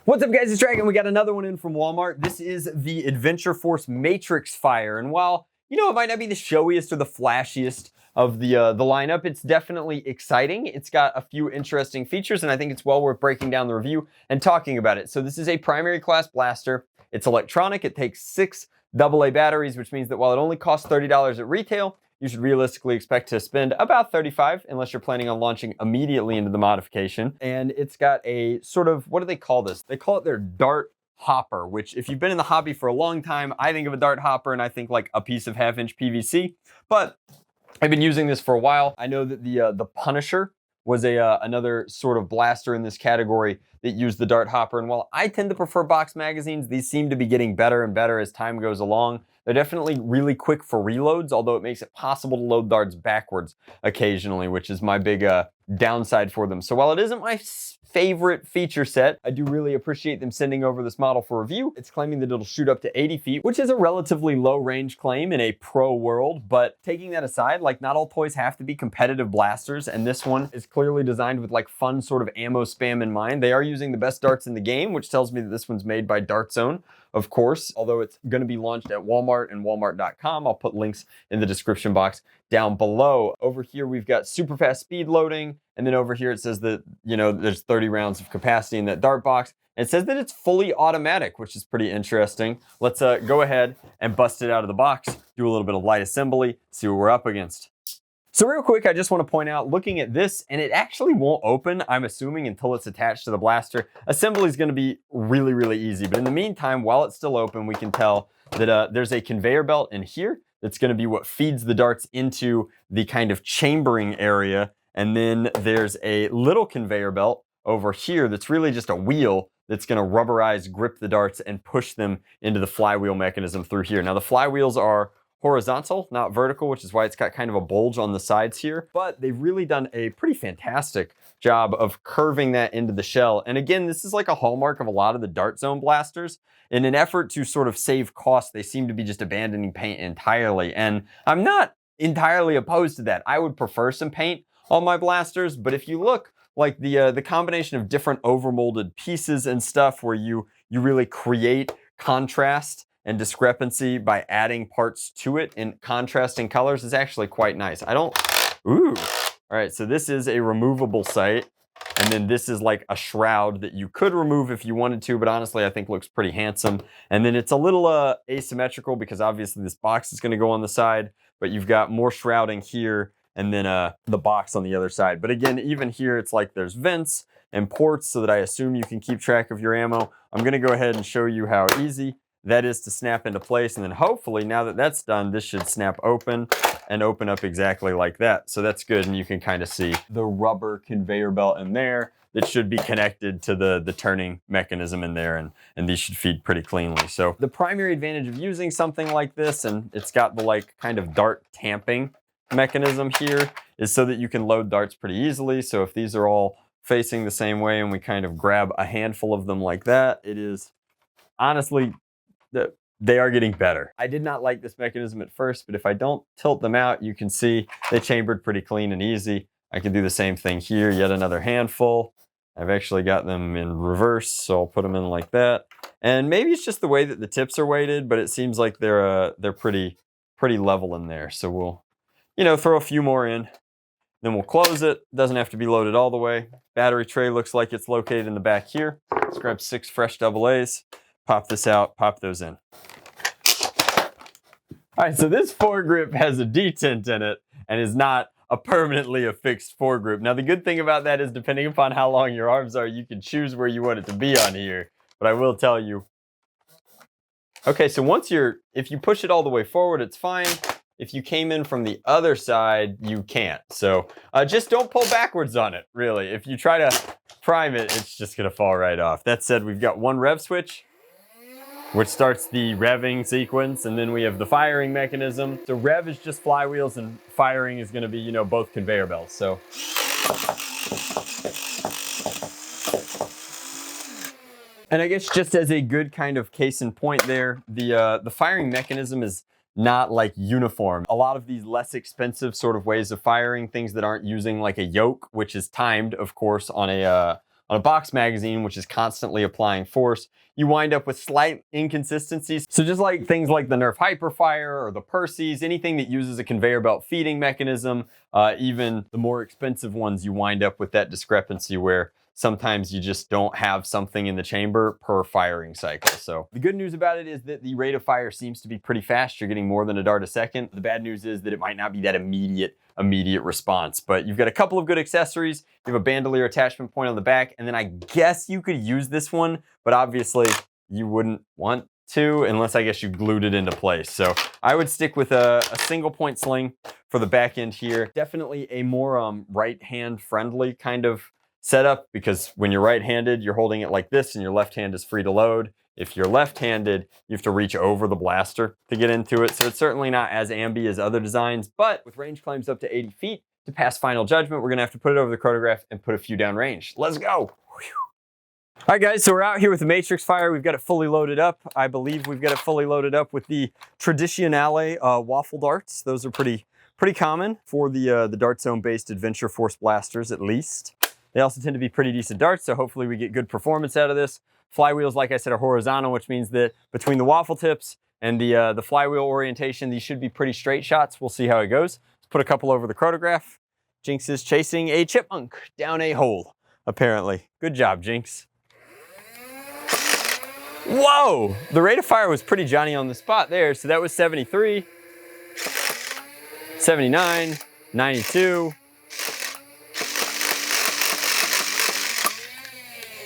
What's up guys, it's Drac, and we got another one in from Walmart. This is the Adventure Force Matrixfire, and while, you know, it might not be the showiest or the flashiest of the lineup, it's definitely exciting. It's got a few interesting features, and I think it's well worth breaking down the review and talking about it. So this is a primary class blaster. It's electronic. It takes 6 AA batteries, which means that while it only costs $30 at retail, you should realistically expect to spend about $35 unless you're planning on launching immediately into the modification. And it's got a sort of, what do they call this? They call it their dart hopper, which if you've been in the hobby for a long time, I think of a dart hopper and I think like a piece of 1/2-inch PVC, but I've been using this for a while. I know that the Punisher was another sort of blaster in this category that used the dart hopper. And while I tend to prefer box magazines, these seem to be getting better and better as time goes along. They're definitely really quick for reloads, although it makes it possible to load darts backwards occasionally, which is my big downside for them. So while it isn't my favorite feature set, I do really appreciate them sending over this model for review. It's claiming that it'll shoot up to 80 feet, which is a relatively low range claim in a pro world, but taking that aside, like not all toys have to be competitive blasters, and this one is clearly designed with like fun sort of ammo spam in mind. They are using the best darts in the game, which tells me that this one's made by Dart Zone, of course, although it's going to be launched at Walmart and Walmart.com. I'll put links in the description box down below. Over here, we've got super fast speed loading. And then over here, it says that, you know, there's 30 rounds of capacity in that dart box. And it says that it's fully automatic, which is pretty interesting. Let's go ahead and bust it out of the box, do a little bit of light assembly, see what we're up against. So real quick, I just want to point out, looking at this, and it actually won't open, I'm assuming, until it's attached to the blaster. Assembly is going to be really, really easy. But in the meantime, while it's still open, we can tell that there's a conveyor belt in here that's going to be what feeds the darts into the kind of chambering area. And then there's a little conveyor belt over here that's really just a wheel that's going to rubberize, grip the darts, and push them into the flywheel mechanism through here. Now, the flywheels are horizontal, not vertical, which is why it's got kind of a bulge on the sides here. But they've really done a pretty fantastic job of curving that into the shell. And again, this is like a hallmark of a lot of the Dart Zone blasters. In an effort to sort of save costs, they seem to be just abandoning paint entirely. And I'm not entirely opposed to that. I would prefer some paint on my blasters, but if you look, like the combination of different overmolded pieces and stuff where you really create contrast and discrepancy by adding parts to it in contrasting colors is actually quite nice. Ooh. All right, so this is a removable sight, and then this is like a shroud that you could remove if you wanted to, but honestly, I think looks pretty handsome. And then it's a little asymmetrical because obviously this box is gonna go on the side, but you've got more shrouding here and then the box on the other side. But again, even here, it's like there's vents and ports so that I assume you can keep track of your ammo. I'm gonna go ahead and show you how easy that is to snap into place. And then hopefully, now that that's done, this should snap open and open up exactly like that. So that's good. And you can kind of see the rubber conveyor belt in there that should be connected to the turning mechanism in there. And these should feed pretty cleanly. So the primary advantage of using something like this, and it's got the like kind of dart tamping mechanism here, is so that you can load darts pretty easily. So if these are all facing the same way and we kind of grab a handful of them like that, it is honestly, they are getting better. I did not like this mechanism at first, but if I don't tilt them out, you can see they chambered pretty clean and easy. I can do the same thing here, yet another handful. I've actually got them in reverse, so I'll put them in like that. And maybe it's just the way that the tips are weighted, but it seems like they're pretty level in there. So we'll, you know, throw a few more in, then we'll close it. Doesn't have to be loaded all the way. Battery tray looks like it's located in the back here. Let's grab 6 fresh AA's. Pop this out, pop those in. All right, so this foregrip has a detent in it and is not a permanently affixed foregrip. Now, the good thing about that is depending upon how long your arms are, you can choose where you want it to be on here. But I will tell you. Okay, so if you push it all the way forward, it's fine. If you came in from the other side, you can't. So just don't pull backwards on it, really. If you try to prime it, it's just gonna fall right off. That said, we've got one rev switch, which starts the revving sequence, and then we have the firing mechanism. So rev is just flywheels, and firing is gonna be, you know, both conveyor belts. So. And I guess just as a good kind of case in point there, the firing mechanism is not like uniform. A lot of these less expensive sort of ways of firing, things that aren't using like a yoke, which is timed, of course, on a box magazine, which is constantly applying force, you wind up with slight inconsistencies. So just like things like the Nerf Hyperfire or the Percy's, anything that uses a conveyor belt feeding mechanism, even the more expensive ones, you wind up with that discrepancy where sometimes you just don't have something in the chamber per firing cycle. So the good news about it is that the rate of fire seems to be pretty fast. You're getting more than a dart a second. The bad news is that it might not be that immediate response, but you've got a couple of good accessories. You have a bandolier attachment point on the back, and then I guess you could use this one, but obviously you wouldn't want to unless I guess you glued it into place. So I would stick with a single point sling for the back end here. Definitely a more right hand friendly kind of setup, because when you're right-handed, you're holding it like this and your left hand is free to load. If you're left-handed, you have to reach over the blaster to get into it. So it's certainly not as ambi as other designs, but with range claims up to 80 feet, to pass final judgment, we're gonna have to put it over the chronograph and put a few down range. Let's go. Whew. All right, guys, so we're out here with the Matrixfire. We've got it fully loaded up. I believe we've got it fully loaded up with the Traditionale waffle darts. Those are pretty common for the Dart Zone-based Adventure Force blasters, at least. They also tend to be pretty decent darts, so hopefully we get good performance out of this. Flywheels, like I said, are horizontal, which means that between the waffle tips and the flywheel orientation, these should be pretty straight shots. We'll see how it goes. Let's put a couple over the chronograph. Jinx is chasing a chipmunk down a hole, apparently. Good job, Jinx. Whoa! The rate of fire was pretty Johnny on the spot there. So that was 73, 79, 92.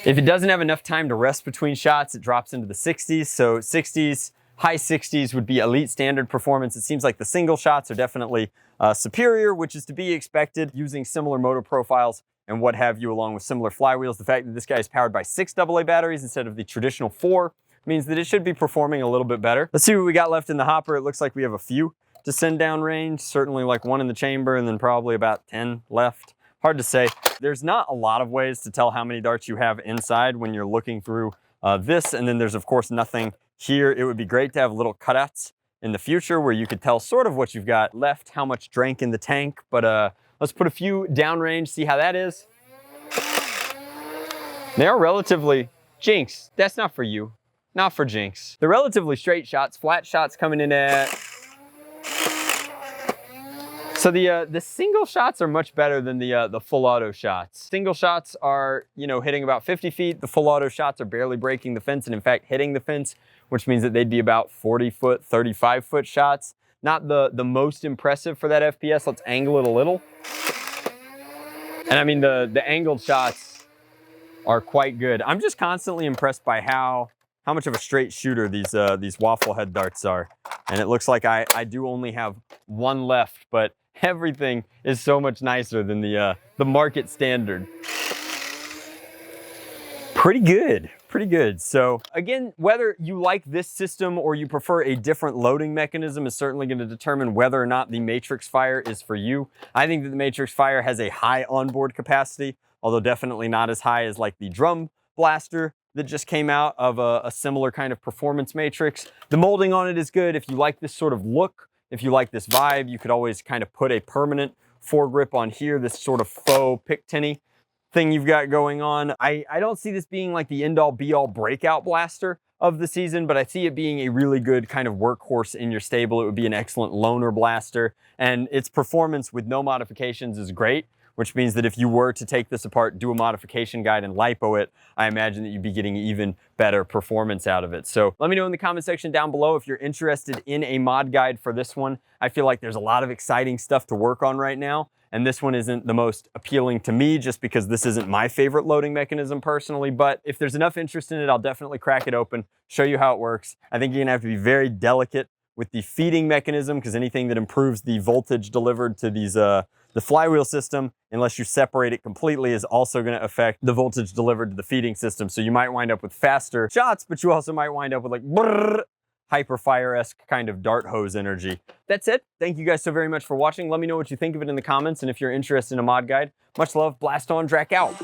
If it doesn't have enough time to rest between shots, it drops into the 60s. So 60s, high 60s would be elite standard performance. It seems like the single shots are definitely superior, which is to be expected using similar motor profiles and what have you, along with similar flywheels. The fact that this guy is powered by 6 AA batteries instead of the traditional 4 means that it should be performing a little bit better. Let's see what we got left in the hopper. It looks like we have a few to send down range, certainly like 1 in the chamber and then probably about 10 left. Hard to say. There's not a lot of ways to tell how many darts you have inside when you're looking through this, and then there's of course nothing here. It would be great to have little cutouts in the future where you could tell sort of what you've got left, how much drank in the tank, but let's put a few downrange, see how that is. They are relatively, Jinx, that's not for you, not for Jinx. They're relatively straight shots, flat shots coming in at, so the single shots are much better than the full auto shots. Single shots are, you know, hitting about 50 feet. The full auto shots are barely breaking the fence and in fact hitting the fence, which means that they'd be about 40 foot, 35 foot shots. Not the most impressive for that FPS. Let's angle it a little. And I mean, the angled shots are quite good. I'm just constantly impressed by how much of a straight shooter these waffle head darts are. And it looks like I do only have 1 left, but everything is so much nicer than the market standard. Pretty good. So again, whether you like this system or you prefer a different loading mechanism is certainly going to determine whether or not the Matrixfire is for you. I think that the Matrixfire has a high onboard capacity, although definitely not as high as like the drum blaster that just came out of a similar kind of performance matrix. The molding on it is good. If you like this sort of look, if you like this vibe, you could always kind of put a permanent foregrip on here, this sort of faux Picatinny thing you've got going on. I don't see this being like the end-all be-all breakout blaster of the season, but I see it being a really good kind of workhorse in your stable. It would be an excellent loner blaster, and its performance with no modifications is great, which means that if you were to take this apart, do a modification guide and lipo it, I imagine that you'd be getting even better performance out of it. So let me know in the comment section down below if you're interested in a mod guide for this one. I feel like there's a lot of exciting stuff to work on right now, and this one isn't the most appealing to me just because this isn't my favorite loading mechanism personally, but if there's enough interest in it, I'll definitely crack it open, show you how it works. I think you're gonna have to be very delicate with the feeding mechanism because anything that improves the voltage delivered to these the flywheel system, unless you separate it completely, is also going to affect the voltage delivered to the feeding system. So you might wind up with faster shots, but you also might wind up with like brrr, Hyperfire-esque kind of dart hose energy. That's it. Thank you guys so very much for watching. Let me know what you think of it in the comments, and if you're interested in a mod guide, much love. Blast on, Drac out.